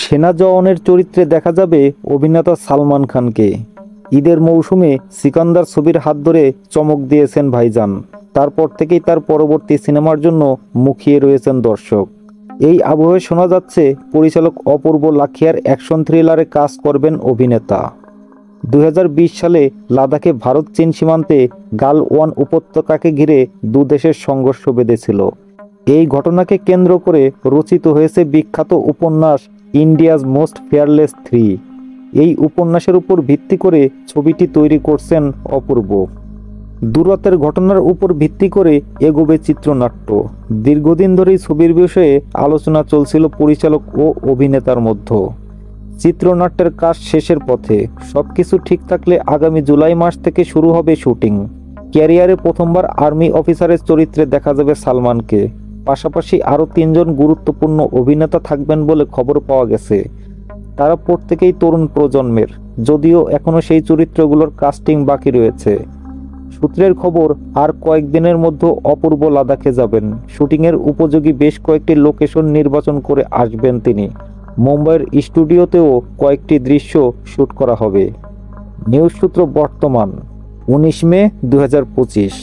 সেনা জওয়ানের চরিত্রে দেখা যাবে অভিনেতা সালমান খানকে। ঈদের মৌসুমে সিকান্দার ছবির হাত ধরে চমক দিয়েছেন ভাইজান। তারপর থেকেই তার পরবর্তী সিনেমার জন্য মুখিয়ে রয়েছেন দর্শক। এই আবহে শোনা যাচ্ছে পরিচালক অপূর্ব লাখিয়ার অ্যাকশন থ্রিলারে কাজ করবেন অভিনেতা। 2020 সালে লাদাখে ভারত চীন সীমান্তে গালওয়ান উপত্যকাকে ঘিরে দুদেশের সংঘর্ষ বেঁধেছিল। এই ঘটনাকে কেন্দ্র করে রচিত হয়েছে বিখ্যাত উপন্যাস ইন্ডিয়াজ মোস্ট ফেয়ারলেস 3। এই উপন্যাসের উপর ভিত্তি করে ছবিটি তৈরি করছেন অপূর্ব। দূরত্বের ঘটনার উপর ভিত্তি করে এগোবে চিত্রনাট্য। দীর্ঘদিন ধরেই ছবির বিষয়ে আলোচনা চলছিল পরিচালক ও অভিনেতার মধ্যে। চিত্রনাট্যের কাজ শেষের পথে। সবকিছু ঠিক থাকলে আগামী জুলাই মাস থেকে শুরু হবে শুটিং। ক্যারিয়ারে প্রথমবার আর্মি অফিসারের চরিত্রে দেখা যাবে সালমানকে। পাশাপাশি আরও 3 জন গুরুত্বপূর্ণ অভিনেতা থাকবেন বলে খবর পাওয়া গেছে। তারা প্রত্যেকেই তরুণ প্রজন্মের, যদিও এখনও সেই চরিত্রগুলোর কাস্টিং বাকি রয়েছে। সূত্রের খবর, আর কয়েকদিনের মধ্যে অপূর্ব লাদাখে যাবেন। শুটিংয়ের উপযোগী বেশ কয়েকটি লোকেশন নির্বাচন করে আসবেন তিনি। মুম্বাইয়ের স্টুডিওতেও কয়েকটি দৃশ্য শ্যুট করা হবে। নিউজ সূত্র বর্তমান, 19 মে 2025।